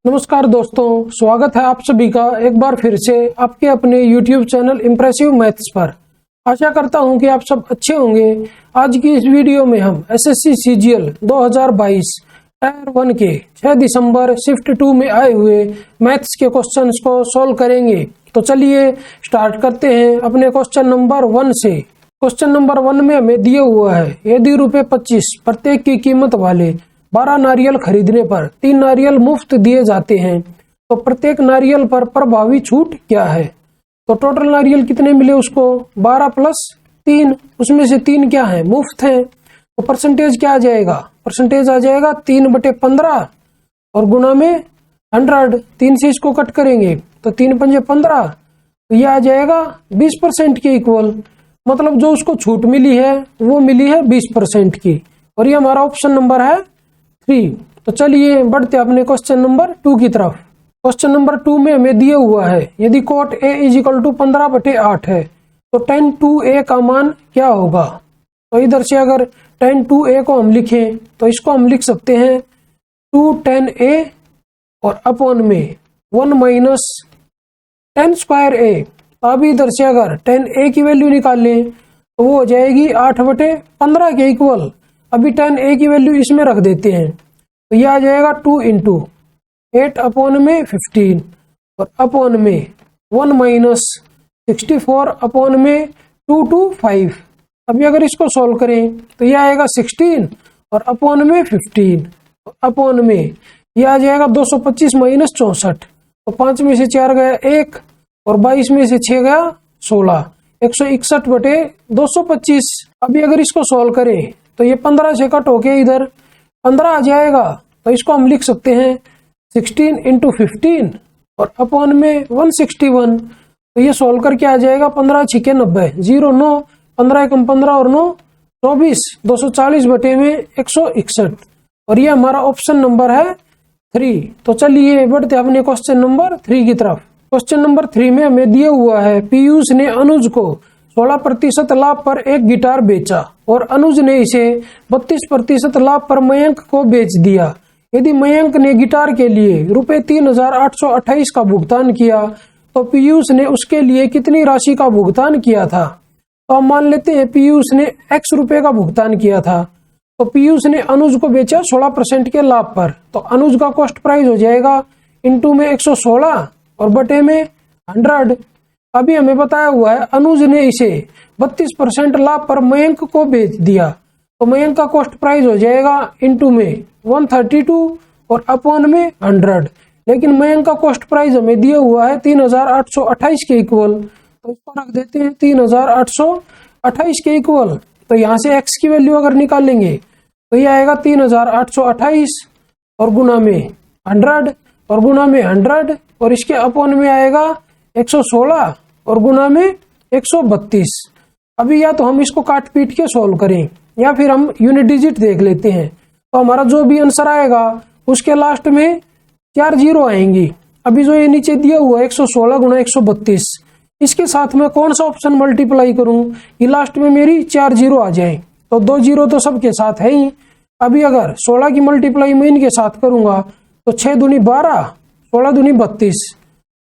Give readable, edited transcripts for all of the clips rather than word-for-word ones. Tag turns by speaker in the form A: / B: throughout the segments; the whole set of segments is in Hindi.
A: नमस्कार दोस्तों, स्वागत है आप सभी का एक बार फिर से आपके अपने YouTube चैनल इम्प्रेसिव मैथ्स पर। आशा करता हूं कि आप सब अच्छे होंगे। आज की इस वीडियो में हम SSC CGL 2022 टायर 1 के 6 दिसंबर शिफ्ट 2 में आए हुए मैथ्स के क्वेश्चंस को सॉल्व करेंगे। तो चलिए स्टार्ट करते हैं अपने क्वेश्चन नंबर 1 से। क्वेश्चन नंबर 1 में हमें दिया हुआ है, यदि ₹25 प्रत्येक की कीमत वाले 12 नारियल खरीदने पर 3 नारियल मुफ्त दिए जाते हैं, तो प्रत्येक नारियल पर प्रभावी छूट क्या है। तो टोटल नारियल कितने मिले उसको, 12 प्लस 3, उसमें से 3 क्या है, मुफ्त है। तो परसेंटेज क्या आ जाएगा, परसेंटेज आ जाएगा 3/15 और गुना में 100। 3 से इसको कट करेंगे तो 3 पंजे 15, तो यह आ जाएगा 20% के इक्वल। मतलब जो उसको छूट मिली है वो मिली है 20% की, और ये हमारा ऑप्शन नंबर है 3। तो चलिए बढ़ते अपने क्वेश्चन नंबर 2 की तरफ। क्वेश्चन नंबर 2 में हमें दिया हुआ है, यदि कोट A = 15/8 है तो tan 2A का मान क्या होगा। तो इधर से अगर tan 2A को हम लिखें तो इसको हम लिख सकते हैं 2 tan A और अपॉन में 1 माइनस tan स्क्वायर A। अब इधर से अगर tan A की वैल्यू निकाल लें तो वो हो जाएगी 8/15 के इक्वल। अभी tan A की वैल्यू इसमें रख देते हैं तो यह आ जाएगा 2 × 8 अपॉन में 15 और अपॉन में 1 माइनस 64 अपॉन में 2 to 5। अभी अगर इसको सॉल्व करें तो यह आएगा 16 और अपॉन में 15 अपॉन में यह आ जाएगा 225 माइनस 64। तो 5 में से 4 गया 1 और 22 में से 6 गया 16, 161/225। अभी अगर इसको सॉल्व करें तो ये 15 से कट होके इधर 15 आ जाएगा। तो इसको हम लिख सकते हैं 16 × 15 और अपॉन में 161। तो ये सॉल्व करके आ जाएगा 15 × 6 = 90, 0 9, 15 × 15 और 9 24, 240/161। और ये हमारा ऑप्शन नंबर है 3। तो चलिए बढ़ते अपने क्वेश्चन नंबर 3 की तरफ। क्वेश्चन नंबर 3 में हमें दिया हुआ है, पीयूष ने अनुज को 16% लाभ पर एक गिटार बेचा और अनुज ने इसे 32% लाभ पर मयंक को बेच दिया। यदि मयंक ने गिटार के लिए ₹3,828 का भुगतान किया तो पीयूष ने उसके लिए कितनी राशि का भुगतान किया था। तो हम मान लेते हैं पीयूष ने X रुपए का भुगतान किया था। तो पीयूष ने अनुज को बेचा 16% के लाभ पर, तो अनुज का कॉस्ट प्राइस हो जाएगा इंटू में 116 और बटे में 100। अभी हमें बताया हुआ है अनुज ने इसे 32% लाभ पर मयंक को बेच दिया, तो मयंक का कॉस्ट प्राइस हो जाएगा इंटू में 132 और अपॉन में 100। लेकिन मयंक का कॉस्ट प्राइस हमें दिया हुआ है 3,828 के इक्वल, तो इसको रख देते हैं 3,828 के इक्वल। तो यहाँ से x की वैल्यू अगर निकालेंगे तो ये आएगा 3,828 और गुना में 100 और गुना में 100 और इसके अपॉन में आएगा 116 और गुना में 132। अभी या तो हम इसको काट पीट के सॉल्व करें या फिर हम यूनिट डिजिट देख लेते हैं। तो हमारा जो भी आंसर आएगा उसके लास्ट में 4 0 आएंगी। अभी जो ये नीचे दिया हुआ है 116 गुना 132, इसके साथ में कौन सा ऑप्शन मल्टीप्लाई करूं कि लास्ट में मेरी 4 0 आ जाए। तो 2 0 तो सबके साथ है ही। अभी अगर 16 की मल्टीप्लाई मैं इनके साथ करूंगा तो 6 दूनी 12, 16 दूनी 32,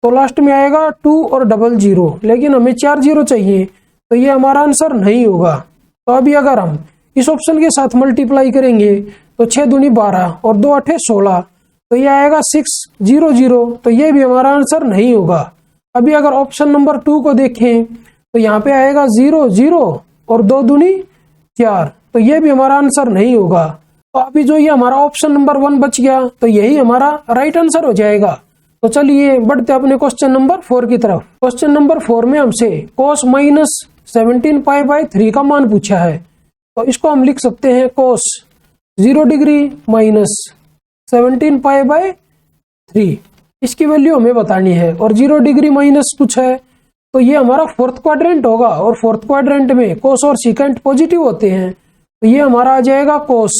A: तो लास्ट में आएगा 2 और 00। लेकिन हमें 4 0 चाहिए, तो ये हमारा आंसर नहीं होगा। तो अभी अगर हम इस ऑप्शन के साथ मल्टीप्लाई करेंगे तो 6 दूनी 12 और 2 8 16, तो ये आएगा 6 0 0, तो ये भी हमारा आंसर नहीं होगा। अभी अगर ऑप्शन नंबर 2 को देखें तो यहाँ पे आएगा 0 0 और 2 दूनी 4, तो ये भी हमारा आंसर नहीं होगा। तो अभी जो ये हमारा ऑप्शन नंबर 1 बच गया, तो यही हमारा राइट आंसर हो जाएगा। तो चलिए बढ़ते अपने क्वेश्चन नंबर 4 की तरफ। क्वेश्चन नंबर 4 में हमसे cos - 17π/3 का मान पूछा है। तो इसको हम लिख सकते हैं cos 0 डिग्री माइनस 17π/3। इसकी वैल्यू हमें बतानी है और 0 डिग्री माइनस कुछ है, तो ये हमारा 4th क्वाड्रेंट होगा और 4th क्वाड्रेंट में cos और secant पॉजिटिव होते हैं। तो ये हमारा आ जाएगा cos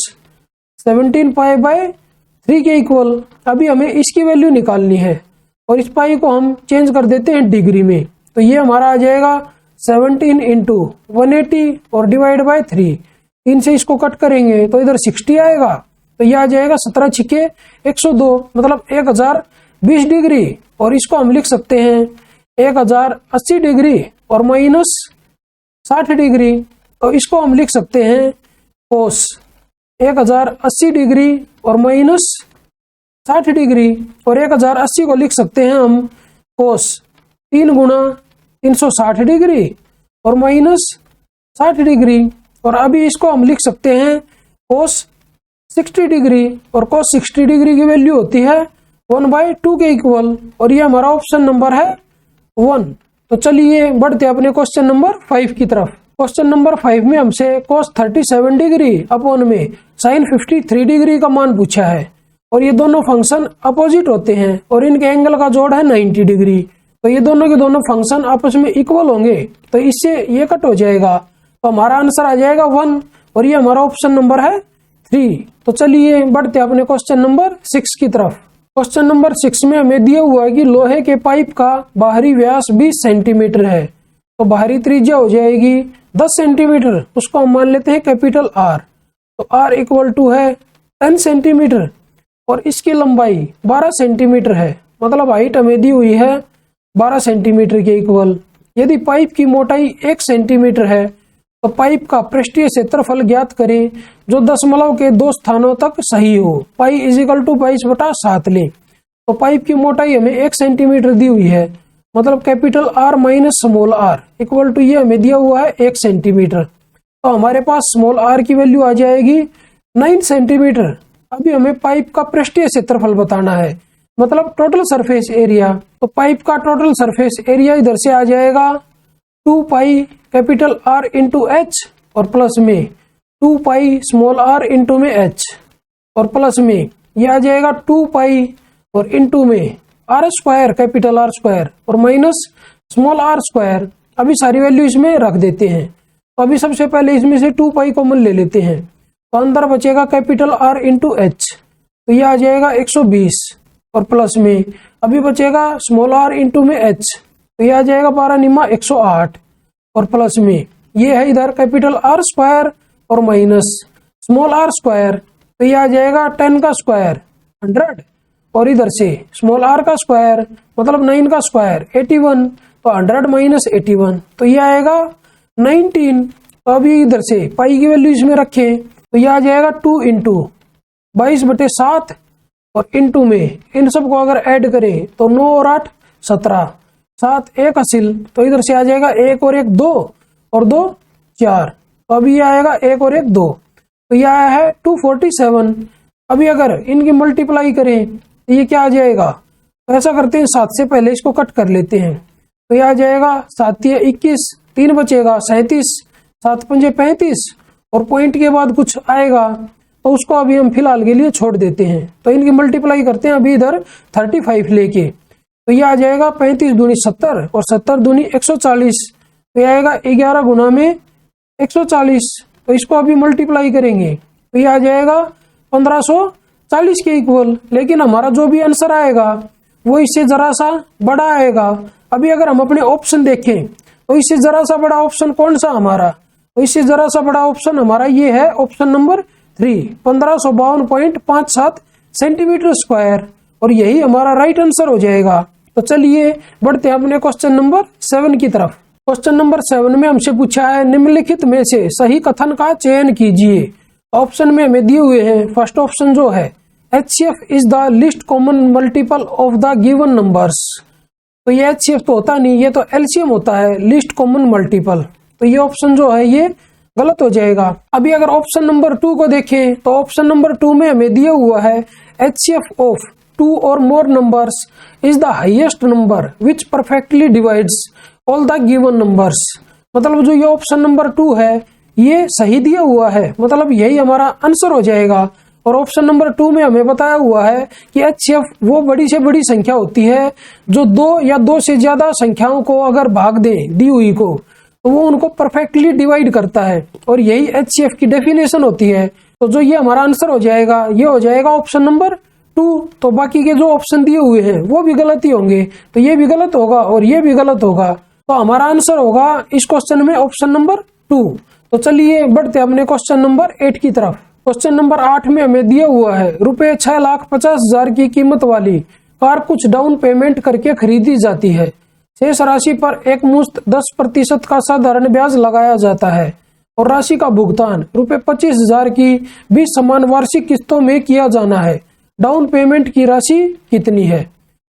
A: 17π/3 के इक्वल। अभी हमें इसकी वैल्यू निकालनी है और इस पाई को हम चेंज कर देते हैं डिग्री में। तो ये हमारा आ जाएगा 17 × 180 और डिवाइड बाय 3। 3 से इसको कट करेंगे तो इधर 60 आएगा तो ये आ जाएगा 17 छिके 102 मतलब 1020 डिग्री। और इसको हम लिख सकते हैं 1080 डिग्री और माइनस 60 डिग्री। तो इसको हम लिख सकते हैं कोस 1080 डिग्री और माइनस 60 डिग्री। और 1080 को लिख सकते हैं हम कोस 3 गुणा 360 डिग्री और माइनस 60 डिग्री। और अभी इसको हम लिख सकते हैं कोस 60 डिग्री और कोस 60 डिग्री की वैल्यू होती है 1/2 के इक्वल। और ये हमारा ऑप्शन नंबर है 1। तो चलिए बढ़ते अपने क्वेश्चन नंबर 5 की तरफ। क्वेश्चन नंबर 5 में हमसे cos 37 डिग्री अपॉन में sin 53 डिग्री का मान पूछा है। और ये दोनों फंक्शन अपोजिट होते हैं और इनके एंगल का जोड़ है 90 डिग्री। तो ये दोनों के दोनों फंक्शन आपस में इक्वल होंगे, तो इससे ये कट हो जाएगा। तो हमारा आंसर आ जाएगा 1 और ये हमारा ऑप्शन नंबर है 3। तो चलिए बढ़ते अपने क्वेश्चन नंबर 6 की तरफ। क्वेश्चन नंबर 6 में हमें दिया हुआ है कि लोहे के पाइप का बाहरी व्यास 20 सेंटीमीटर है, तो बाहरी त्रिज्या हो जाएगी 10 सेंटीमीटर। उसको हम मान लेते हैं कैपिटल आर। तो आर इक्वल टू है 10 सेंटीमीटर और इसकी लंबाई 12 सेंटीमीटर है, मतलब हाइट हमें दी हुई है 12 सेंटीमीटर के इक्वल। यदि पाइप की मोटाई 1 सेंटीमीटर है तो पाइप का पृष्ठीय क्षेत्रफल ज्ञात करें जो दशमलव के 2 स्थानों तक सही हो। पाई इजिकल टू 22/7 ले। तो पाइप की मोटाई हमें 1 सेंटीमीटर दी हुई है, मतलब capital R minus small R equal to ये हमें दिया हुआ है 1 सेंटीमीटर। तो हमारे पास स्मॉल आर की वैल्यू आ जाएगी 9 सेंटीमीटर। अभी हमें पाइप का पृष्ठीय क्षेत्रफल बताना है, मतलब टोटल सरफेस एरिया। तो पाइप का टोटल सरफेस एरिया इधर से आ जाएगा 2 pi capital R into H और प्लस में 2 पाई स्मॉल आर इंटू में एच और प्लस में ये आ जाएगा 2 पाई और इंटू में R square capital R square और माइनस स्मॉल आर स्क्वायर। अभी सारी वैल्यू इसमें रख देते हैं। तो अभी सबसे पहले इसमें से 2 पाई कॉमन ले लेते हैं, तो अंदर बचेगा कैपिटल आर इंटू एच, तो ये आ जाएगा 120 और प्लस में अभी बचेगा स्मॉल आर इंटू में एच, तो ये आ जाएगा 12 निमा 108 और प्लस में ये है इधर कैपिटल आर स्क्वायर और माइनस स्मॉल आर स्क्वायर, तो ये आ जाएगा 10 का स्क्वायर 100 और इधर से स्मॉल आर का स्क्वायर मतलब 9 का स्क्वायर 81, तो 100 माइनस 81 तो ये आएगा 19। तो अभी इधर से पाई की वैल्यू इसमें रखें तो ये आ जाएगा 2 इंटू 22/7 और इंटू में इन सबको अगर ऐड करें तो 9 और 8 17 7 1 हासिल, तो इधर से आ जाएगा 1 और 1 2 और 2 4। तो अभी ये आएगा 1 और 1 2, तो ये आया है 247। अभी अगर इनकी मल्टीप्लाई करें तो ये क्या आ जाएगा, तो ऐसा करते हैं 7 से पहले इसको कट कर लेते हैं। तो ये आ जाएगा 7 या 21 3 बचेगा 37 7 5 35 और पॉइंट के बाद कुछ आएगा तो उसको अभी हम फिलहाल के लिए छोड़ देते हैं। तो इनकी मल्टीप्लाई करते हैं अभी इधर 35 लेके, तो ये आ जाएगा 35 दूनी 70 और 70 दूनी 140, तो ये आएगा 11 गुना में 140। तो इसको अभी मल्टीप्लाई करेंगे तो ये आ जाएगा 1540 के इक्वल। लेकिन हमारा जो भी आंसर आएगा वो इससे जरा सा बड़ा आएगा। अभी अगर हम अपने ऑप्शन देखें तो इससे जरा सा बड़ा ऑप्शन कौन सा हमारा, तो इससे जरा सा बड़ा ऑप्शन हमारा ये है ऑप्शन नंबर 3 1552.57 सेंटीमीटर स्क्वायर, और यही हमारा राइट आंसर हो जाएगा। तो चलिए बढ़ते हैं अपने क्वेश्चन नंबर 7 की तरफ। क्वेश्चन नंबर 7 में हमसे पूछा है निम्नलिखित में से सही कथन का चयन कीजिए। ऑप्शन में हमें दिए हुए हैं, फर्स्ट ऑप्शन जो है HCF is the list common multiple of the given numbers. तो ये HCF तो होता नहीं, ये तो LCM होता है, लिस्ट कॉमन मल्टीपल। तो ये ऑप्शन जो है ये गलत हो जाएगा। अभी अगर ऑप्शन नंबर 2 को देखें तो ऑप्शन नंबर 2 में हमें दिया हुआ है HCF ऑफ 2 और मोर numbers is the highest number which perfectly divides all the given numbers. मतलब जो ये ऑप्शन नंबर 2 है ये सही दिया हुआ है, मतलब यही हमारा आंसर हो जाएगा। और ऑप्शन नंबर 2 में हमें बताया हुआ है कि HCF वो बड़ी से बड़ी संख्या होती है जो 2 या 2 से ज्यादा संख्याओं को अगर भाग दे दी हुई को तो वो उनको परफेक्टली डिवाइड करता है, और यही HCF की डेफिनेशन होती है। तो जो ये हमारा आंसर हो जाएगा ये हो जाएगा ऑप्शन नंबर 2। तो बाकी के जो ऑप्शन दिए हुए हैं वो भी गलत ही होंगे, तो ये भी गलत होगा और ये भी गलत होगा। तो हमारा आंसर होगा इस क्वेश्चन में ऑप्शन नंबर 2। तो चलिए बढ़ते अपने क्वेश्चन नंबर 8 की तरफ। क्वेश्चन नंबर 8 में हमें दिया हुआ है रुपए 6,50,000 की कीमत वाली कार कुछ डाउन पेमेंट करके खरीदी जाती है। शेष राशि पर एक मुश्त 10% का साधारण ब्याज लगाया जाता है और राशि का भुगतान रुपए 25,000 की 20 समान वार्षिक किस्तों में किया जाना है। डाउन पेमेंट की राशि कितनी है?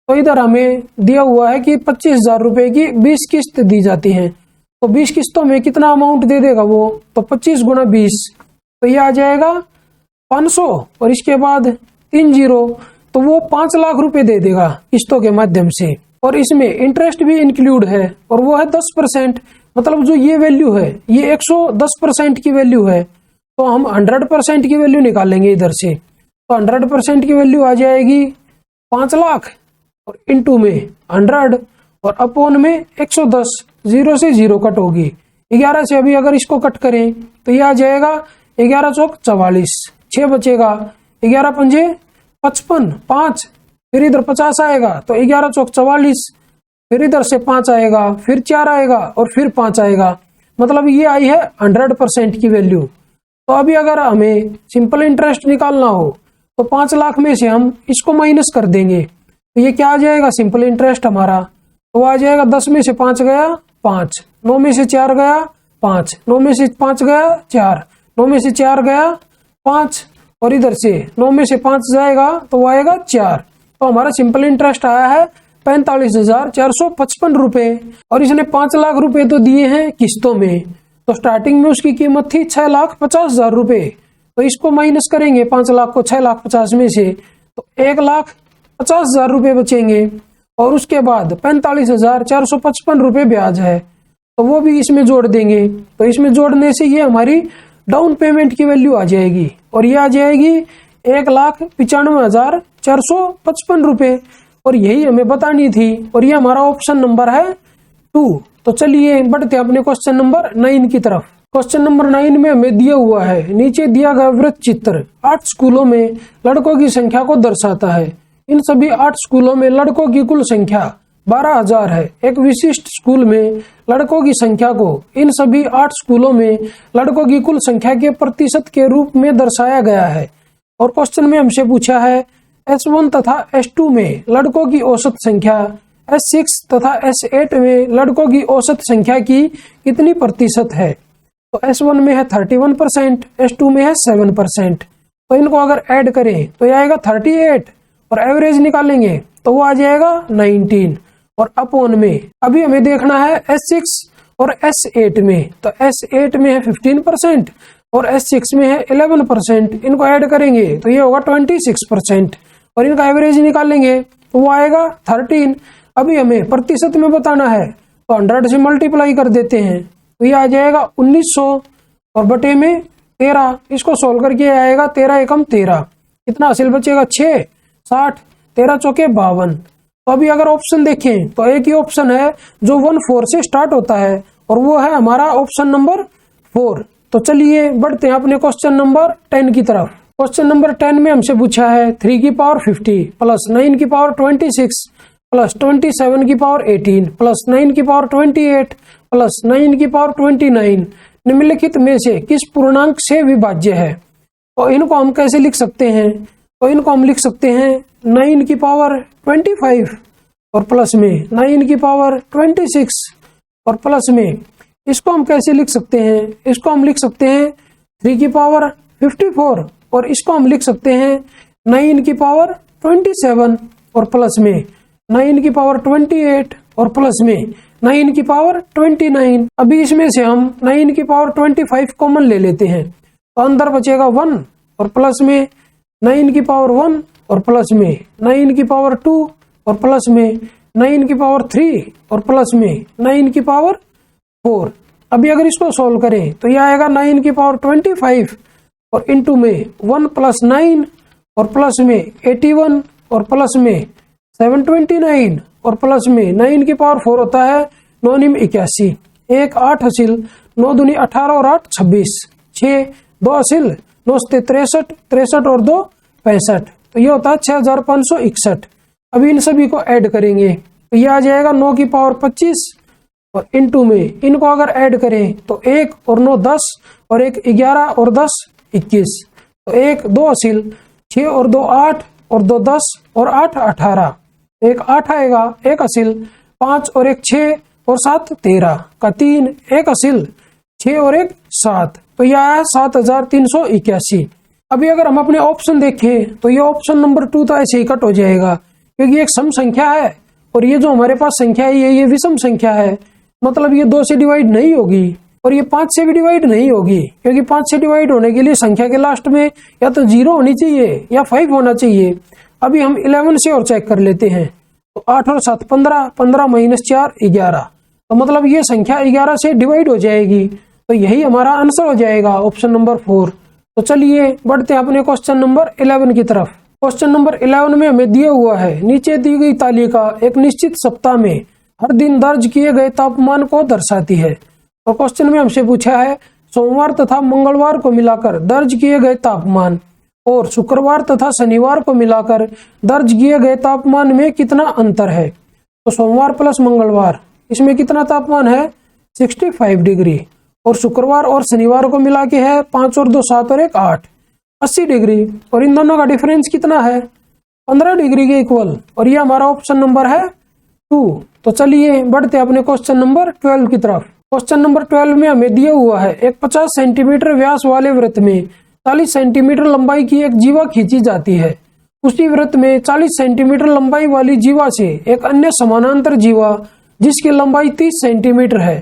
A: तो इधर हमें दिया हुआ है कि 25,000 रुपए की 20 किस्त दी जाती है। तो 20 किस्तों में कितना अमाउंट दे देगा वो? तो 25 गुणा 20, तो ये आ जाएगा 500 और इसके बाद 3 जीरो, तो वो 5 लाख रुपए दे देगा किस्तों के माध्यम से। और इसमें इंटरेस्ट भी इंक्लूड है और वो है 10%। मतलब जो ये वैल्यू है ये 110% की वैल्यू है, तो हम 100% की वैल्यू निकालेंगे इधर से। तो 100% की वैल्यू आ जाएगी 5 लाख और इंटू में 100 और अपॉन में 110, 0 से 0 कट होगी। 11 से अभी अगर इसको कट करें तो ये आ जाएगा 11 चौक 44, 6 बचेगा, 11 पंजे 55, 5, फिर इधर 50 आएगा तो 11 चौक 44, फिर इधर से 5 आएगा, फिर 4 आएगा और फिर 5 आएगा। मतलब ये आई है 100% की वैल्यू। तो अभी अगर हमें सिंपल इंटरेस्ट निकालना हो तो 5 लाख में से हम इसको माइनस कर देंगे, तो ये क्या आ जाएगा सिंपल इंटरेस्ट हमारा? तो आ जाएगा 10 में से 5 गया 5, 9 में से 4 गया 5, 9 में से 5 गया 4, 9 में से 4 गया 5 और इधर से 9 में से 5 जाएगा तो वो आएगा 4। तो हमारा सिंपल इंटरेस्ट आया है 45,455 रुपए और इसने 5 लाख रुपए तो दिए हैं किस्तों में। तो स्टार्टिंग में उसकी कीमत थी 6,50,000 रुपए, तो इसको माइनस करेंगे 5 लाख को 6,50,000 में से तो 1,50,000 रुपए बचेंगे और उसके बाद 45,455 रुपए ब्याज है, तो वो भी इसमें जोड़ देंगे। तो इसमें जोड़ने से ये हमारी डाउन पेमेंट की वैल्यू आ जाएगी और ये आ जाएगी 1,95,455 रुपए और यही हमें बतानी थी और ये हमारा ऑप्शन नंबर है 2। तो चलिए बढ़ते अपने क्वेश्चन नंबर 9 की तरफ। क्वेश्चन नंबर 9 में हमें दिया हुआ है नीचे दिया गया वृत्त चित्र 8 स्कूलों में लड़कों की संख्या को दर्शाता है। इन सभी 8 स्कूलों में लड़कों की कुल संख्या 12,000 है। एक विशिष्ट स्कूल में लड़कों की संख्या को इन सभी 8 स्कूलों में लड़कों की कुल संख्या के प्रतिशत के रूप में दर्शाया गया है। और क्वेश्चन में हमसे पूछा है S1 तथा S2 में लड़कों की औसत संख्या, S6 तथा S8 में लड़कों की औसत संख्या की कितनी प्रतिशत है? तो S1 में है 31%, S2 में है 7%। तो इनको अगर ऐड करें तो ये आएगा 38 और एवरेज निकालेंगे तो वो आ जाएगा 19 और अपॉन में अभी हमें देखना है S6 और S8 में। तो S8 में है 15% और S6 में है 11%। इनको ऐड करेंगे तो ये होगा 26% और इनका एवरेज निकालेंगे तो वो आएगा 13। अभी हमें प्रतिशत में बताना है तो 100 से मल्टीप्लाई कर देते हैं तो ये आ जाएगा 1900 और बटे में 13। इसको सोल्व करके आएगा 13 एकम 13, कितना हासिल बचेगा 6, 60, 13 चौके 52। तो अभी अगर ऑप्शन देखें तो एक ही ऑप्शन है जो 14 से स्टार्ट होता है और वो है हमारा ऑप्शन नंबर 4। तो चलिए बढ़ते हैं अपने क्वेश्चन नंबर 10 की तरफ। क्वेश्चन नंबर 10 में हमसे पूछा है 3 की पावर 50 प्लस 9 की पावर 26 प्लस 27 की पावर 18 प्लस 9 की पावर 28 प्लस 9 की पावर 29 निम्नलिखित में से किस पूर्णांक से विभाज्य है? तो इनको हम कैसे लिख सकते हैं? तो इनको हम लिख सकते हैं 9 की पावर 25 और प्लस में 9 की पावर 26 और प्लस में इसको हम कैसे लिख सकते हैं? इसको हम लिख सकते हैं 3 की पावर 54 और इसको हम लिख सकते हैं 9 की पावर 27 और प्लस में 9 की पावर 28 और प्लस में 9 की पावर 29। अभी इसमें से हम 9 की पावर 25 कॉमन ले लेते हैं तो अंदर बचेगा 1 और प्लस में 9 की पावर 1 और प्लस में 9 की पावर 2 और प्लस में 9 की पावर 3 और प्लस में 9 की पावर 4। अभी अगर इसको सोल्व करें तो यह आएगा 9 की पावर 25 और इंटू में 1 प्लस 9 और प्लस में 81 और प्लस में 729 और प्लस में 9 की पावर 4 होता है 9 निम 81, 1 8 हासिल, 9 दूनी 18 और 8 26, 6 2 हासिल, 9 से 63, 63 और 2 65। तो ये होता है 6561। अभी इन सभी को ऐड करेंगे तो ये आ जाएगा 9 की पावर 25 और इंटू में इनको अगर ऐड करें तो 1 और 9 10 और 1 11 और 10 21। तो 1 2 असील, 6 और 2 8 और 2 10 और 8 18, एक 8 आएगा, 1 असील, 5 और 1 6 और 7 13 का 3, 1 असील, 6 और 1 7, तो यह आया 7381। अभी अगर हम अपने ऑप्शन देखें तो ये ऑप्शन नंबर 2 तो ऐसे ही कट हो जाएगा, क्योंकि एक सम संख्या है और ये जो हमारे पास संख्या है ये विषम संख्या है, मतलब ये 2 से डिवाइड नहीं होगी और ये 5 से भी डिवाइड नहीं होगी, क्योंकि 5 से डिवाइड होने के लिए संख्या के लास्ट में या तो 0 होनी चाहिए या 5 होना चाहिए। अभी हम 11 से और चेक कर लेते हैं, तो 8 और 7 15, 15 माइनस 4 11, तो मतलब ये संख्या 11 से डिवाइड हो जाएगी, तो यही हमारा आंसर हो जाएगा ऑप्शन नंबर 4। तो चलिए बढ़ते हैं अपने क्वेश्चन नंबर 11 की तरफ। क्वेश्चन नंबर 11 में हमें दिया हुआ है, नीचे दी गई तालिका एक निश्चित सप्ताह में हर दिन दर्ज किए गए तापमान को दर्शाती है। और क्वेश्चन में हमसे पूछा है सोमवार तथा मंगलवार को मिलाकर दर्ज किए गए तापमान और शुक्रवार तथा शनिवार को मिलाकर दर्ज किए गए तापमान में कितना अंतर है। तो सोमवार प्लस मंगलवार, इसमें कितना तापमान है 65 डिग्री, और शुक्रवार और शनिवार को मिला के है 5 और 2 7 और 1 8, 80 डिग्री, और इन दोनों का डिफरेंस कितना है 15 डिग्री के इक्वल, और ये हमारा ऑप्शन नंबर है 2। तो चलिए बढ़ते अपने क्वेश्चन नंबर 12 की तरफ। क्वेश्चन नंबर 12 में हमें दिया हुआ है एक 50 सेंटीमीटर व्यास वाले वृत्त में 40 सेंटीमीटर लंबाई की एक जीवा खींची जाती है। उसी वृत्त में 40 सेंटीमीटर लंबाई वाली जीवा से एक अन्य समानांतर जीवा जिसकी लंबाई 30 सेंटीमीटर है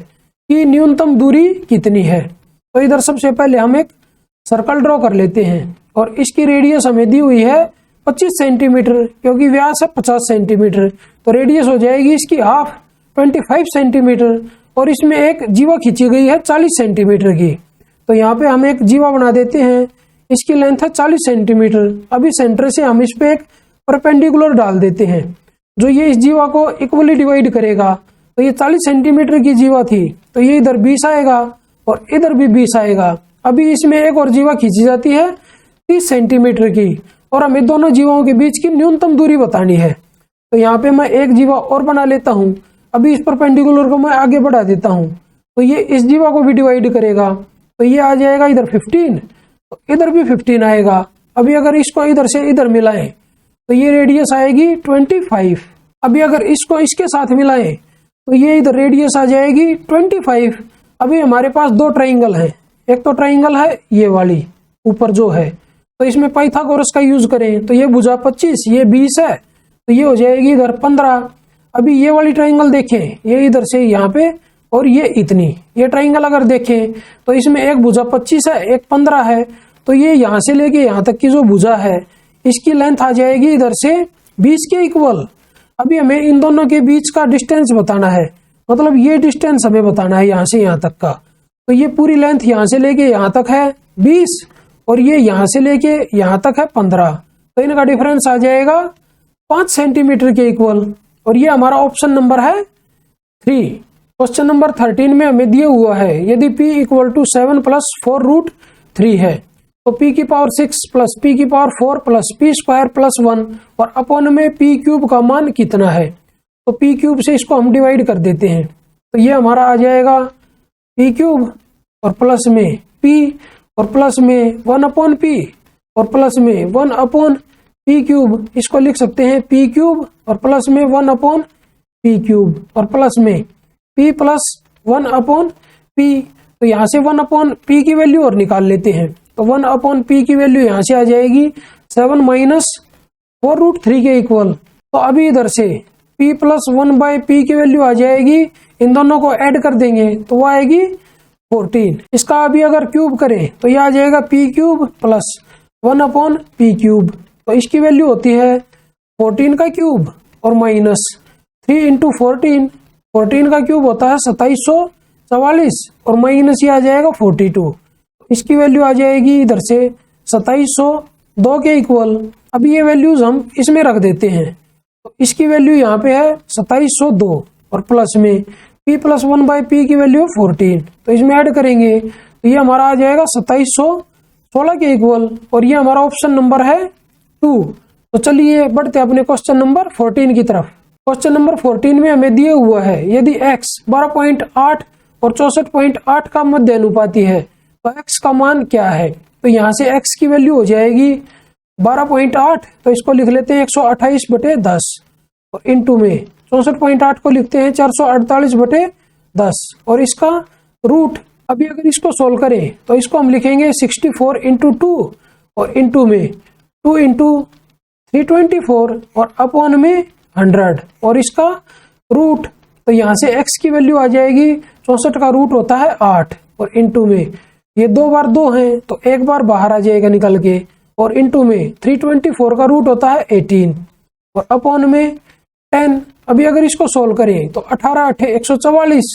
A: की न्यूनतम दूरी कितनी है। तो इधर सबसे पहले हम एक सर्कल ड्रॉ कर लेते हैं और इसकी रेडियस हमें दी हुई है 25 सेंटीमीटर, क्योंकि व्यास है 50 सेंटीमीटर, तो रेडियस हो जाएगी इसकी हाफ 25 सेंटीमीटर, और इसमें एक जीवा खींची गई है 40 सेंटीमीटर की। तो यहाँ पे हम एक जीवा बना देते हैं, इसकी लेंथ है 40 सेंटीमीटर। अभी सेंटर से हम इस पे एक परपेंडिकुलर डाल देते हैं जो ये इस जीवा को इक्वली डिवाइड करेगा। तो ये 40 सेंटीमीटर की जीवा थी, तो ये इधर 20 आएगा और इधर भी 20 आएगा। अभी इसमें एक और जीवा खींची जाती है 30 सेंटीमीटर की, और हमें दोनों जीवाओं के बीच की न्यूनतम दूरी बतानी है। तो यहाँ पे मैं एक जीवा और बना लेता हूँ। अभी इस परपेंडिकुलर को मैं आगे बढ़ा देता हूँ, तो ये इस जीवा को भी डिवाइड करेगा, तो ये आ जाएगा इधर 15, तो इधर भी 15 आएगा। अभी अगर इसको इधर से इधर मिलाएं तो ये रेडियस आएगी 25। अभी अगर इसको इसके साथ मिलाएं तो ये इधर रेडियस आ जाएगी 25। अभी हमारे पास दो ट्राइंगल हैं, एक तो ट्राइंगल है ये वाली ऊपर जो है, तो इसमें पाइथागोरस का यूज करें तो ये भुजा 25, ये 20 है, तो ये हो जाएगी इधर 15। अभी ये वाली ट्राइंगल देखें, ये इधर से यहाँ पे और ये इतनी, ये ट्राइंगल अगर देखें तो इसमें एक भुजा 25 है, एक 15 है, तो ये यहाँ से लेके यहाँ तक की जो भुजा है इसकी लेंथ आ जाएगी इधर से 20 के इक्वल। अभी हमें इन दोनों के बीच का डिस्टेंस बताना है, मतलब ये डिस्टेंस हमें बताना है यहाँ से यहाँ तक का। तो ये पूरी लेंथ यहाँ से लेके यहाँ तक है 20 और ये यहाँ से लेके यहाँ तक है 15, तो इनका डिफरेंस आ जाएगा 5 सेंटीमीटर के इक्वल, और ये हमारा ऑप्शन नंबर है 3। क्वेश्चन नंबर 13 में हमें दिया हुआ है यदि p इक्वल टू 7 प्लस 4√3 है तो p की पावर 6 प्लस p की power 4 plus p square plus 1 और अपॉन में p क्यूब का मान कितना है। तो p क्यूब से इसको हम डिवाइड कर देते हैं, तो ये हमारा आ जाएगा p क्यूब और प्लस में p और प्लस में 1/p और प्लस में 1/p क्यूब, इसको लिख सकते हैं p क्यूब और प्लस में 1/p क्यूब और प्लस में p प्लस 1/p। तो यहाँ से 1/p की वैल्यू और निकाल लेते हैं, तो 1/p की वैल्यू यहाँ से आ जाएगी 7 माइनस 4√3 के इक्वल। तो अभी इधर से p प्लस 1/p की वैल्यू आ जाएगी, इन दोनों को ऐड कर देंगे तो वो आएगी 14। इसका अभी अगर क्यूब करें तो ये आ जाएगा p cube plus 1/p cube, तो इसकी वैल्यू होती है 14 का क्यूब और माइनस 3 इंटू 14 का क्यूब होता है 2744 और माइनस ये आ जाएगा 42, इसकी वैल्यू आ जाएगी इधर से 2702 के इक्वल। अब ये वैल्यूज हम इसमें रख देते हैं, तो इसकी वैल्यू यहाँ पे है 2702 और प्लस में p प्लस 1/p की वैल्यू 14, तो इसमें ऐड करेंगे तो ये हमारा आ जाएगा 2716 के इक्वल, और ये हमारा ऑप्शन नंबर है 2। तो चलिए बढ़ते अपने क्वेश्चन नंबर 14 की तरफ। क्वेश्चन नंबर 14 में हमें दिया हुआ है यदि x 12.8 और 64.8 का मध्य अनुपाती है तो x का मान क्या है। तो यहाँ से x की वैल्यू हो जाएगी 12.8, तो इसको लिख लेते हैं 128/10 और इंटू में 64.8 को लिखते हैं 448/10 और इसका रूट। अभी अगर इसको सोल्व करें तो इसको हम लिखेंगे 64 × 2 और इंटू में 2 × 324 और अपॉन में 100 और इसका रूट। तो यहाँ से x की वैल्यू आ जाएगी 64 का रूट होता है 8 और इंटू में ये 2 बार 2 हैं तो एक बार बाहर आ जाएगा निकल के और इंटू में 324 का रूट होता है 18 और अपॉन में 10। अभी अगर इसको सोल्व करें तो 18 8 144,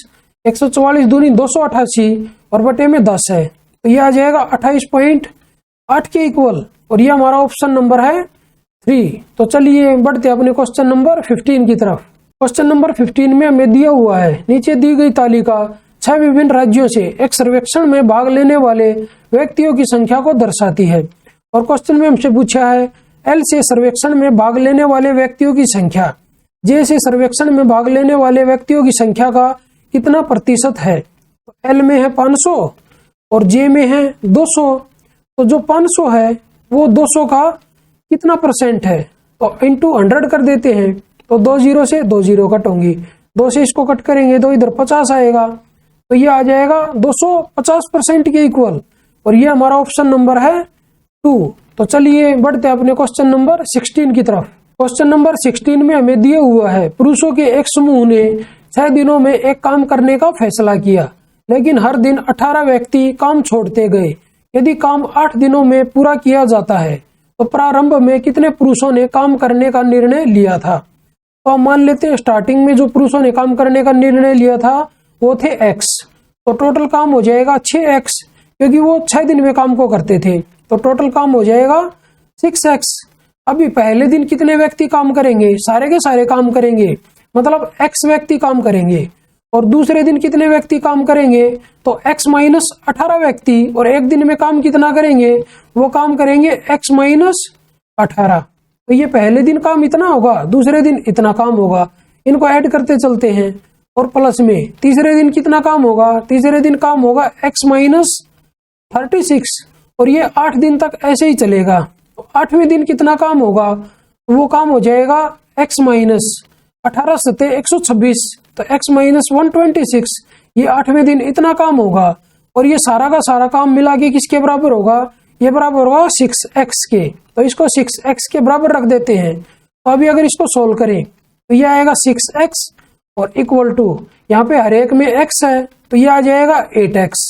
A: 144 दूनी 288 और बटे में 10 है तो ये आ जाएगा 28.8 के इक्वल और ये हमारा ऑप्शन नंबर है 3। तो चलिए बढ़ते अपने क्वेश्चन नंबर 15 की तरफ। क्वेश्चन नंबर 15 में हमें दिया हुआ है नीचे दी गई तालिका 6 विभिन्न राज्यों से एक सर्वेक्षण में भाग लेने वाले व्यक्तियों की संख्या को दर्शाती है और क्वेश्चन में हमसे पूछा है एल से सर्वेक्षण में भाग लेने वाले व्यक्तियों की संख्या जे से सर्वेक्षण में भाग लेने वाले व्यक्तियों की संख्या का कितना प्रतिशत है। तो एल में है 500 और जे में है 200। तो जो 500 है वो 200 का कितना परसेंट है तो इंटू 100 कर देते हैं तो 2 0 से 2 0 कट होंगी, 2 से इसको कट करेंगे तो इधर 50 आएगा तो ये आ जाएगा 250% के इक्वल और ये हमारा ऑप्शन नंबर है 2। तो चलिए बढ़ते हैं अपने क्वेश्चन नंबर 16 की तरफ। क्वेश्चन नंबर 16 में हमें दिया हुआ है पुरुषों के एक समूह ने 6 दिनों में एक काम करने का फैसला किया लेकिन हर दिन 18 व्यक्ति काम छोड़ते गए। यदि काम 8 दिनों में पूरा किया जाता है तो प्रारंभ में कितने पुरुषों ने काम करने का निर्णय लिया था। तो हम मान लेते हैं स्टार्टिंग में जो पुरुषों ने काम करने का निर्णय लिया था वो थे x, तो टोटल काम हो जाएगा 6x क्योंकि वो 6 दिन में काम को करते थे तो टोटल काम हो जाएगा 6x। अभी पहले दिन कितने व्यक्ति काम करेंगे, सारे के सारे काम करेंगे मतलब x व्यक्ति काम करेंगे और दूसरे दिन कितने व्यक्ति काम करेंगे तो x माइनस 18 व्यक्ति और एक दिन में काम कितना करेंगे वो काम करेंगे x माइनस 18। तो ये पहले दिन काम इतना होगा दूसरे दिन इतना काम होगा, इनको ऐड करते चलते हैं और प्लस में तीसरे दिन कितना काम होगा, तीसरे दिन काम होगा x माइनस 36 और ये 8 दिन तक ऐसे ही चलेगा। तो 8वें दिन कितना काम होगा वो काम हो जाएगा x माइनस 18 सते 126 तो x माइनस 126, ये 8वें दिन इतना काम होगा और ये सारा का सारा काम मिला के किसके बराबर होगा, ये बराबर होगा 6x के। तो इसको 6x के बराबर रख देते हैं। तो अभी अगर इसको सोल्व करें तो ये आएगा 6x और इक्वल टू यहाँ पे हर एक में x है तो ये आ जाएगा 8x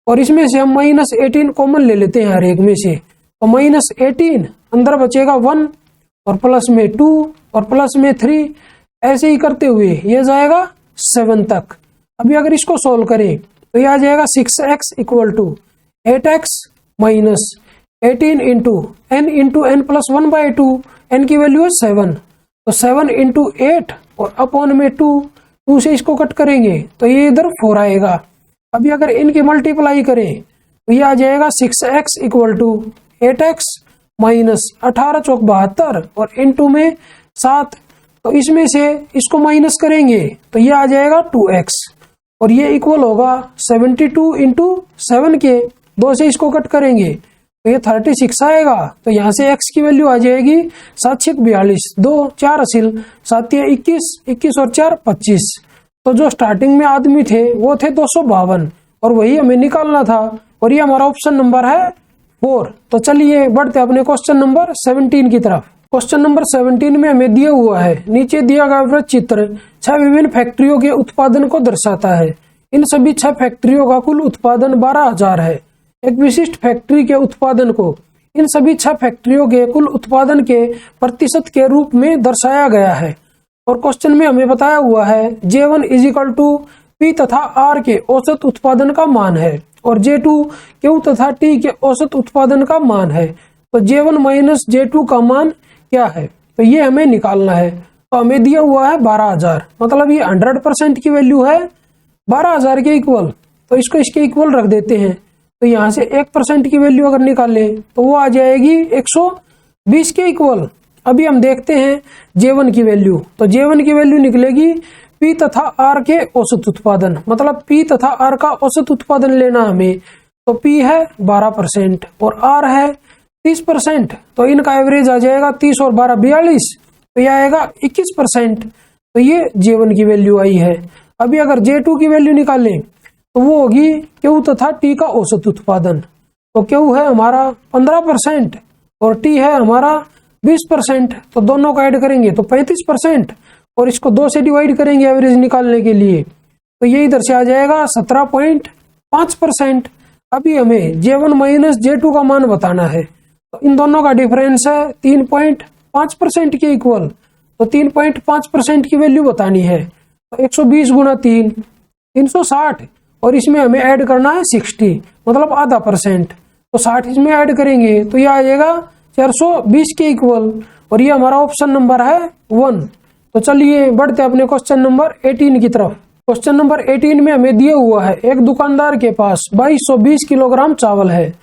A: और इसमें से हम माइनस 18 कॉमन ले लेते हैं हर एक में से तो माइनस 18 अंदर बचेगा 1 और प्लस में 2 और प्लस में 3 ऐसे ही करते हुए ये जाएगा 7 तक। अभी अगर इसको सोल्व करें तो ये आ जाएगा 6x equal to 8x minus 18 into n plus 1/2, n की वैल्यू है 7 तो 7 इंटू 8 और अपॉन में 2 से इसको कट करेंगे तो ये इधर 4 आएगा। अभी अगर इनकी मल्टीप्लाई करें तो ये आ जाएगा 6x equal to 8x minus 18 चौक 72 और इंटू में 7 तो इसमें से इसको माइनस करेंगे तो ये आ जाएगा 2x और ये इक्वल होगा 72 इंटू 7 के, 2 से इसको कट करेंगे तो ये 36 आएगा। तो यहाँ से x की वैल्यू आ जाएगी 7 6 42, 2 4 असिल 7 21, 21 और 4 25। तो जो स्टार्टिंग में आदमी थे वो थे 252 और वही हमें निकालना था और ये हमारा ऑप्शन नंबर है 4। तो चलिए बढ़ते अपने क्वेश्चन नंबर 17 की तरफ। क्वेश्चन नंबर 17 में हमें दिया हुआ है नीचे दिया गया वृत्त चित्र 6 विभिन्न फैक्ट्रियों के उत्पादन को दर्शाता है। इन सभी 6 फैक्ट्रियों का कुल उत्पादन 12,000 है। एक विशिष्ट फैक्ट्री के उत्पादन को इन सभी 6 फैक्ट्रियों के कुल उत्पादन के प्रतिशत के रूप में दर्शाया गया है और क्वेश्चन में हमें बताया हुआ है J1 इजिकल टू P तथा R के औसत उत्पादन का मान है और J2 Q तथा T के औसत उत्पादन का मान है। तो J1 माइनस J2 का मान क्या है तो ये हमें निकालना है। तो हमें दिया हुआ है 12,000 मतलब ये 100% की वैल्यू है 12,000 के इक्वल, तो इसको इसके इक्वल रख देते हैं। तो यहाँ से 1% की वैल्यू अगर निकालें तो वो आ जाएगी 120 के इक्वल। अभी हम देखते हैं J1 की वैल्यू, तो J1 की वैल्यू निकलेगी P तथा R के औसत उत्पादन, मतलब P तथा R का औसत उत्पादन लेना हमें। तो P है 12% और R है 30%, तो इनका एवरेज आ जाएगा 30 और 12 42, तो यह आएगा 21%। तो ये J1 की वैल्यू आई है। अभी अगर J2 की वैल्यू निकालें तो वो होगी Q तथा T का औसत उत्पादन। तो Q है हमारा 15% और T है हमारा 20%, तो दोनों को ऐड करेंगे तो 35%, और इसको 2 से डिवाइड करेंगे एवरेज निकालने के लिए, तो ये इधर से आ जाएगा 17.5%। अभी हमें J1 माइनस J2 का मान बताना है, तो इन दोनों का डिफरेंस है 3.5% के इक्वल, तो 3.5% की वैल्यू बतानी है। तो 120 गुणा 3 360, और इसमें हमें ऐड करना है 60, मतलब आधा परसेंट, तो 60 इसमें ऐड करेंगे तो यह आ जाएगा 420 के इक्वल, और ये हमारा ऑप्शन नंबर है 1। तो चलिए बढ़ते अपने क्वेश्चन नंबर 18 की तरफ। क्वेश्चन नंबर 18 में हमें दिया हुआ है एक दुकानदार के पास 2220 किलोग्राम चावल है।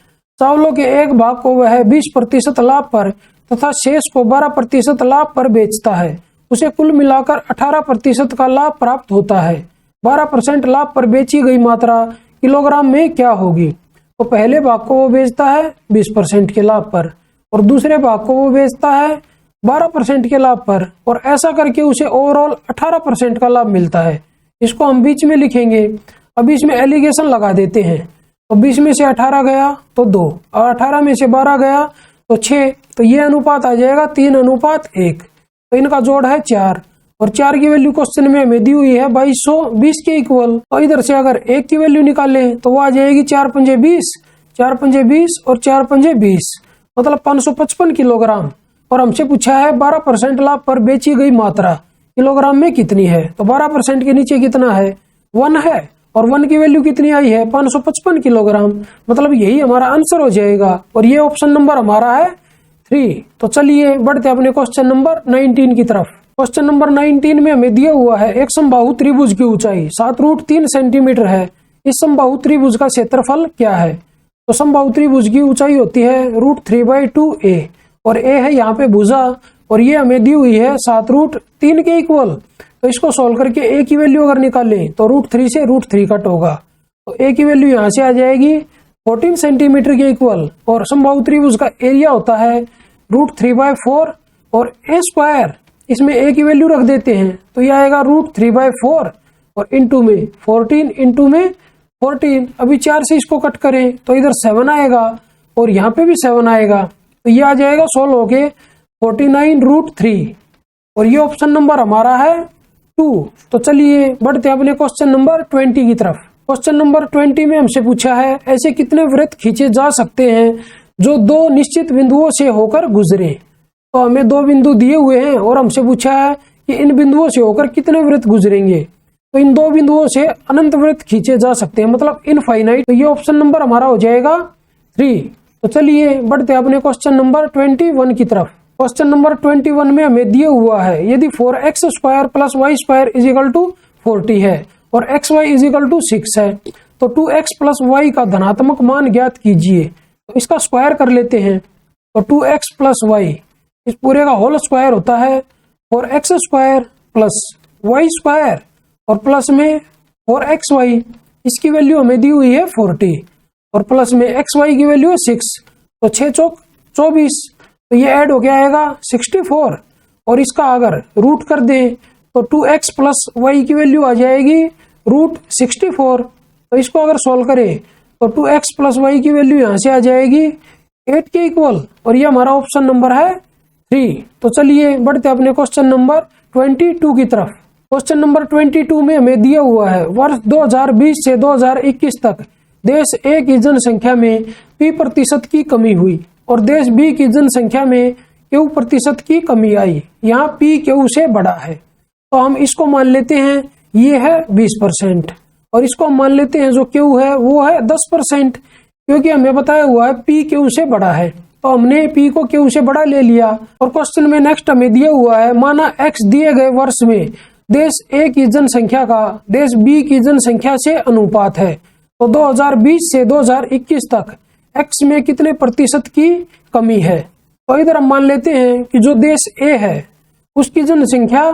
A: चावलों के एक भाग को वह 20% लाभ पर तथा शेष को 12% लाभ पर बेचता है। उसे कुल मिलाकर 18% का लाभ प्राप्त होता है। 12% लाभ पर बेची गई मात्रा किलोग्राम में क्या होगी? तो पहले भाग को वो बेचता है 20% के लाभ पर, और दूसरे भाग को वो बेचता है 12% के लाभ पर, और ऐसा करके उसे ओवरऑल 18% का लाभ मिलता है। इसको हम बीच में लिखेंगे। अब इसमें एलिगेशन लगा देते हैं। तो 20 में से 18 गया तो 2, और 18 में से 12 गया तो 6, तो ये अनुपात आ जाएगा 3:1। तो इनका जोड़ है 4, और 4 की वैल्यू क्वेश्चन में हमें दी हुई है 2220 के इक्वल। तो इधर से अगर 1 की वैल्यू निकालें तो वो आ जाएगी 4 पंजे 20, 4 पंजे 20 और 4 पंजे 20, मतलब 555 किलोग्राम। और हमसे पूछा है 12% लाभ पर बेची गई मात्रा किलोग्राम में कितनी है। तो 12% के नीचे कितना है? 1 है, और 1 की वैल्यू कितनी आई है? 555 किलोग्राम, मतलब यही हमारा आंसर हो जाएगा, और ये ऑप्शन नंबर हमारा है 3। तो चलिए बढ़ते अपने क्वेश्चन नंबर 19 की तरफ। क्वेश्चन नंबर 19 में हमें दिया हुआ है एक समबाहु त्रिभुज की ऊंचाई 7√3 सेंटीमीटर है। इस समबाहु त्रिभुज का क्षेत्रफल क्या है? तो समबाहु त्रिभुज की ऊंचाई होती है √3/2a, और a है यहाँ पे भुजा, और ये हमें दी हुई है 7√3 के इक्वल। तो इसको सोल्व करके a की वैल्यू अगर निकालें तो √3 से √3 कट होगा, तो a की वैल्यू यहाँ से आ जाएगी 14 सेंटीमीटर के इक्वल। और समबाहु त्रिभुज का एरिया होता है √3/4, और a स्क्वायर इसमें a की वैल्यू रख देते हैं तो ये आएगा √3/4, और इंटू में 14 इंटू में 14। अभी 4 से इसको कट करें तो इधर 7 आएगा, और यहाँ पे भी 7 आएगा, तो ये आ जाएगा 16 होके 49√3, और ये ऑप्शन नंबर हमारा है 2। तो चलिए बढ़ते हैं अपने क्वेश्चन नंबर 20 की तरफ। क्वेश्चन नंबर 20 में हमसे पूछा है ऐसे कितने वृत्त खींचे जा सकते हैं जो 2 निश्चित बिंदुओं से होकर गुजरे। तो हमें 2 बिंदु दिए हुए हैं, और हमसे पूछा है कि इन बिंदुओं से होकर कितने वृत्त गुजरेंगे। तो इन 2 बिंदुओं से अनंत वृत्त खींचे जा सकते हैं, मतलब इनफाइनाइट। तो ये ऑप्शन नंबर हमारा हो जाएगा 3। तो चलिए बढ़ते हैं अपने क्वेश्चन नंबर 21 की तरफ। क्वेश्चन नंबर 21 में हमें दिया हुआ है यदि 4x² + y² = 40 है और xy = 6 है, तो 2x + y का धनात्मक मान ज्ञात कीजिए। तो इसका स्क्वायर कर लेते हैं। तो 2x + y, इस पूरे का होल स्क्वायर होता है 4x² + y², और प्लस में 4xy, इसकी वैल्यू हमें दी हुई है 40, और प्लस में xy की वैल्यू है 6, तो 6 चौक 24, तो ये ऐड हो गया आएगा 64, और इसका अगर रूट कर दें तो 2x + y की वैल्यू आ जाएगी √64। तो इसको अगर सोल्व करें तो 2x + y की वैल्यू यहाँ से आ जाएगी 8 के इक्वल, और ये हमारा ऑप्शन नंबर है 3। तो चलिए बढ़ते अपने क्वेश्चन नंबर 22 की तरफ। क्वेश्चन नंबर 22 में हमें दिया हुआ है वर्ष 2020 से 2021 तक देश A की जनसंख्या में P% की कमी हुई, और देश B की जनसंख्या में Q% की कमी आई। यहाँ P Q से बड़ा है, तो हम इसको मान लेते हैं ये है 20%, और इसको हम मान लेते हैं जो Q है वो है 10%, क्योंकि हमें बताया हुआ है P Q से बड़ा है, तो हमने P को Q से बड़ा ले लिया। और क्वेश्चन में नेक्स्ट हमें दिया हुआ है माना X दिए गए वर्ष में देश A की जनसंख्या का देश B की जनसंख्या से अनुपात है। तो 2020 से 2021 तक X में कितने प्रतिशत की कमी है। तो इधर हम मान लेते हैं कि जो देश A है उसकी जनसंख्या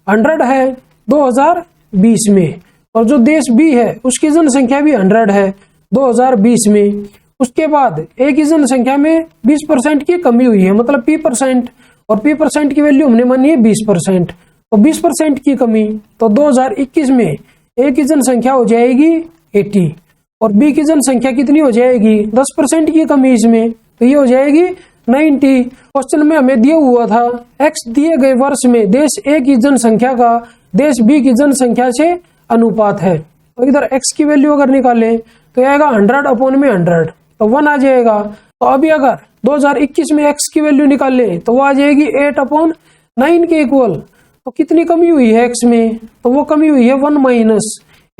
A: 100 है 2020 में, और जो देश B है उसकी जनसंख्या भी 100 है 2020 में। उसके बाद एक ही जनसंख्या में 20% की कमी हुई है, मतलब P%, और P% की वैल्यू हमने मानी है 20%, तो 20% की कमी, तो 2021 में एक की जनसंख्या हो जाएगी 80 और बी की जनसंख्या कितनी हो जाएगी, 10% की कमी इसमें, तो ये हो जाएगी 90। क्वेश्चन में हमें दिया हुआ था x दिए गए वर्ष में देश ए की जनसंख्या का देश बी की जनसंख्या से अनुपात है। तो इधर x की वैल्यू अगर निकालें तो आएगा 100/100, तो 1 आ जाएगा। तो अभी अगर 2021 में x की वैल्यू निकालें तो वो आ जाएगी 8/9 के इक्वल। तो कितनी कमी हुई है x में, तो वो कमी हुई है 1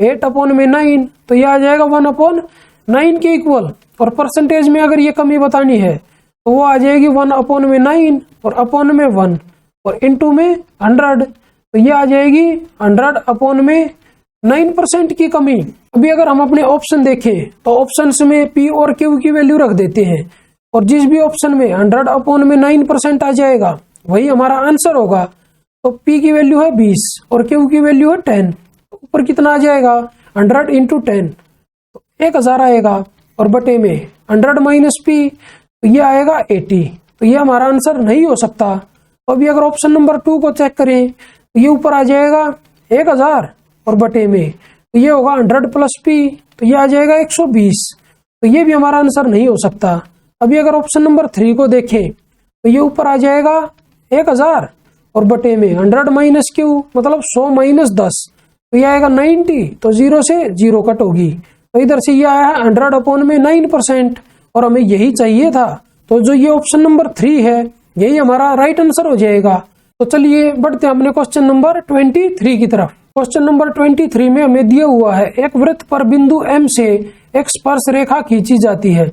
A: - 8/9, तो ये आ जाएगा 1/9 के इक्वल। और परसेंटेज में अगर ये कमी बतानी है तो वो आ जाएगी 1/9 और अपॉन में 1 और इनटू में 100, तो ये आ जाएगी 100/9% की कमी। अभी अगर हम अपने ऑप्शन देखें तो ऑप्शंस में P और Q की वैल्यू रख देते हैं और जिस भी ऑप्शन में 100/9% आ जाएगा वही हमारा आंसर होगा। तो P की वैल्यू है 20 और Q की वैल्यू है 10, तो ऊपर कितना आ जाएगा 100 × 10, तो 1000 आएगा और बटे में 100 - P, तो ये आएगा 80, तो ये हमारा आंसर नहीं हो सकता। तो अभी अगर ऑप्शन नंबर 2 को चेक करें तो ये ऊपर आ जाएगा 1000 और बटे में, तो ये होगा 100 + P, तो ये आ जाएगा 120, तो ये भी हमारा आंसर नहीं हो सकता। अभी अगर ऑप्शन नंबर 3 को देखें तो ये ऊपर आ जाएगा 1000 और बटे में 100 - Q, मतलब 100 - 10, तो ये आएगा 90, तो 0 से 0 कट होगी, तो इधर से ये आया है 100/9% और हमें यही चाहिए था। तो जो ये ऑप्शन नंबर 3 है यही हमारा राइट आंसर हो जाएगा। तो चलिए बढ़ते हैं अपने क्वेश्चन नंबर 23 की तरफ। क्वेश्चन नंबर 23 में हमें दिया हुआ है एक वृत्त पर बिंदु M से एक स्पर्श रेखा खींची जाती है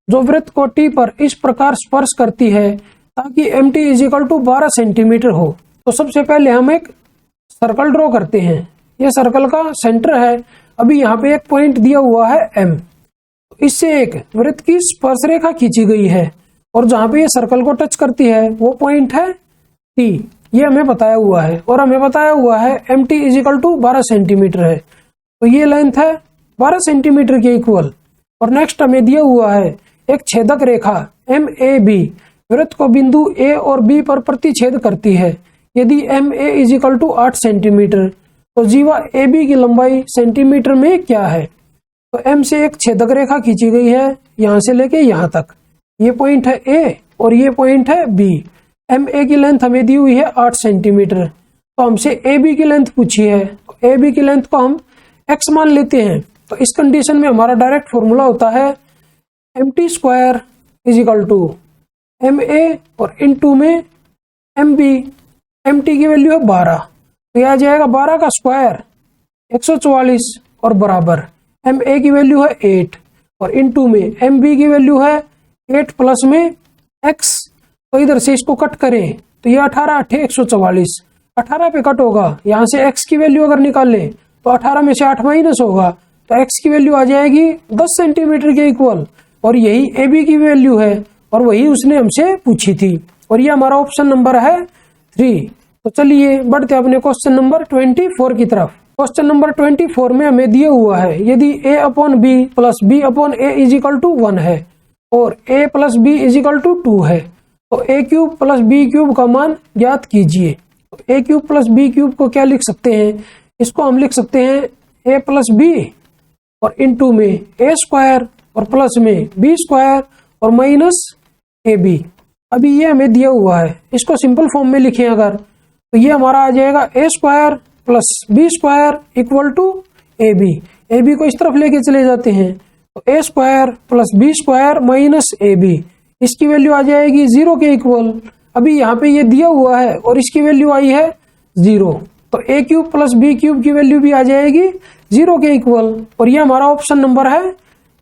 A: जो वृत्त को T पर इस प्रकार स्पर्श करती है ताकि MT = 12 सेंटीमीटर हो। तो सबसे पहले हम एक सर्कल ड्रॉ करते हैं, ये सर्कल का सेंटर है। अभी यहाँ पे एक पॉइंट दिया हुआ है M, इससे एक वृत्त की स्पर्श रेखा खींची गई है और जहां पे ये सर्कल को टच करती है वो पॉइंट है T, ये हमें बताया हुआ है और हमें बताया हुआ है MT = 12 सेंटीमीटर है, तो ये लेंथ है 12 सेंटीमीटर के इक्वल। और नेक्स्ट हमें दिया हुआ है एक छेदक रेखा MAB वृत्त को बिंदु A और B पर प्रतिच्छेद करती है। यदि MA = 8 सेंटीमीटर तो जीवा AB की लंबाई सेंटीमीटर में क्या है। तो M से एक छेदक रेखा खींची गई है यहां से लेके यहां तक, ये पॉइंट है A और ये पॉइंट है B। MA की लेंथ हमें दी हुई है 8 सेंटीमीटर, तो हमसे AB की लेंथ पूछी है, AB की लेंथ को हम x मान लेते हैं। तो इस कंडीशन में हमारा डायरेक्ट फॉर्मूला होता है MT² = MA और इनटू में MB। MT की वैल्यू है 12, तो यह आ जाएगा 12 का स्क्वायर 144 और बराबर MA की वैल्यू है 8 और इनटू में MB की वैल्यू है 8 प्लस में x। तो इधर से इसको कट करें तो ये 18 8 144, 18 पे कट होगा, यहाँ से x की वैल्यू अगर निकालें तो 18 में से 8 माइनस होगा, तो x की वैल्यू आ जाएगी 10 सेंटीमीटर के इक्वल और यही AB की वैल्यू है और वही उसने हमसे पूछी थी और ये हमारा ऑप्शन नंबर है 3। तो चलिए बढ़ते अपने क्वेश्चन नंबर 24 की तरफ। क्वेश्चन नंबर 24 में हमें दिया हुआ है यदि A/B + B/A = 1 है और A + B = 2 है तो A³ + B³ का मान ज्ञात कीजिए। तो A³ + B³ को क्या लिख सकते हैं, इसको हम लिख सकते हैं A + B और इनटू में A² और प्लस में B² और माइनस AB। अभी ये हमें दिया हुआ है, इसको सिंपल फॉर्म में लिखें अगर तो ये हमारा आ जाएगा A² + B² = AB। AB को इस तरफ लेके चले जाते हैं तो A² + B² माइनस AB, इसकी वैल्यू आ जाएगी 0 के इक्वल। अभी यहाँ पे ये दिया हुआ है और इसकी वैल्यू आई है 0, तो A³ + B³ की वैल्यू भी आ जाएगी 0 के इक्वल और ये हमारा ऑप्शन नंबर है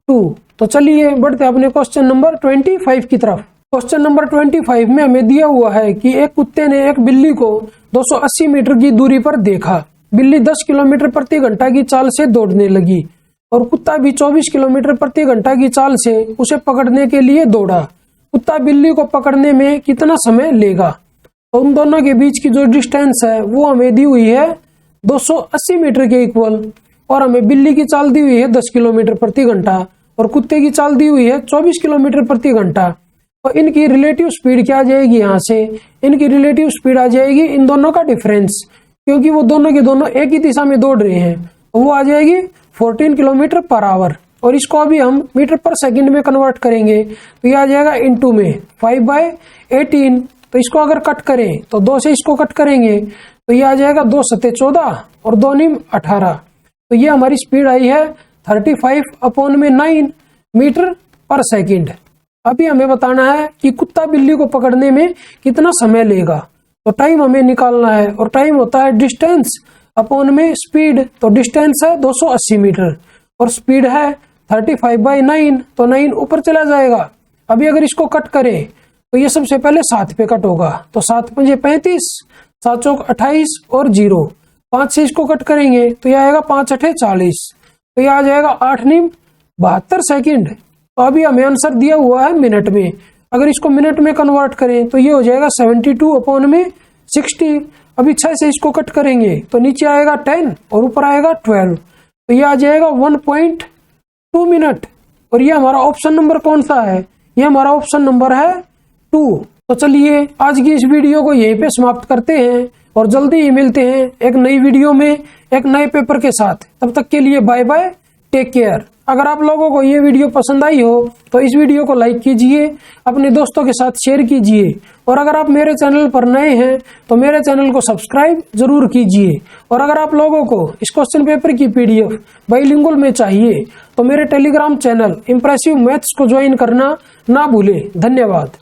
A: 2। तो चलिए बढ़ते अपने क्वेश्चन नंबर 25 की तरफ। क्वेश्चन नंबर 25 में हमें दिया हुआ है कि एक कुत्ते ने एक बिल्ली को 280 मीटर की दूरी पर देखा। बिल्ली 10 किलोमीटर प्रति घंटा की चाल से दौड़ने लगी और कुत्ता भी 24 किलोमीटर प्रति घंटा की चाल से उसे पकड़ने के लिए दौड़ा। कुत्ता बिल्ली को पकड़ने में कितना समय लेगा। तो उन दोनों के बीच की जो डिस्टेंस है वो हमें दी हुई है 280 मीटर के इक्वल और हमें बिल्ली की चाल दी हुई है 10 किलोमीटर प्रति घंटा और कुत्ते की चाल दी हुई है 24 किलोमीटर प्रति घंटा। तो इनकी रिलेटिव स्पीड क्या आ जाएगी, यहाँ से इनकी रिलेटिव स्पीड आ जाएगी इन दोनों का डिफरेंस, क्योंकि वो दोनों के दोनों एक ही दिशा में दौड़ रहे हैं, तो वो आ जाएगी 14 किलोमीटर पर आवर। और इसको अभी हम मीटर पर सेकंड में कन्वर्ट करेंगे, तो ये आ जाएगा इनटू में 5/18। तो इसको अगर कट करें तो 2 से इसको कट करेंगे तो ये आ जाएगा 2 सत्ते 14 और 2 नीम 18। तो ये हमारी स्पीड आई है 35/9 मीटर पर सेकंड। अभी हमें बताना है कि कुत्ता बिल्ली को पकड़ने में कितना समय लेगा। तो टाइम हमें निकालना है, और टाइम होता है डिस्टेंस अपॉन में स्पीड। तो डिस्टेंस है 280 मीटर और स्पीड है 35/9, तो 9 ऊपर चला जाएगा। अभी अगर इसको कट करें तो ये सबसे पहले 7 पे कट होगा, तो 7 पंजे 35, 7 चौक 28 और 0। 5 से इसको कट करेंगे तो यह आएगा 5 अठे 40, तो यह आ जाएगा 8 नीम 72 सेकंड। तो अभी हमें आंसर दिया हुआ है मिनट में, अगर इसको मिनट में कन्वर्ट करें तो ये हो जाएगा 72/60। अभी 6 से इसको कट करेंगे तो नीचे आएगा 10 और ऊपर आएगा 12, तो ये आ जाएगा 1.2 मिनट। और ये हमारा ऑप्शन नंबर कौन सा है, ये हमारा ऑप्शन नंबर है 2। तो चलिए आज की इस वीडियो को यहीं पे समाप्त करते हैं और जल्दी ही मिलते हैं एक नई वीडियो में एक नए पेपर के साथ। तब तक के लिए बाय बाय, टेक केयर। अगर आप लोगों को ये वीडियो पसंद आई हो तो इस वीडियो को लाइक कीजिए, अपने दोस्तों के साथ शेयर कीजिए, और अगर आप मेरे चैनल पर नए हैं तो मेरे चैनल को सब्सक्राइब जरूर कीजिए। और अगर आप लोगों को इस क्वेश्चन पेपर की PDF बाइलिंगुअल में चाहिए तो मेरे टेलीग्राम चैनल इंप्रेसिव मैथ्स को ज्वाइन करना ना भूलें। धन्यवाद।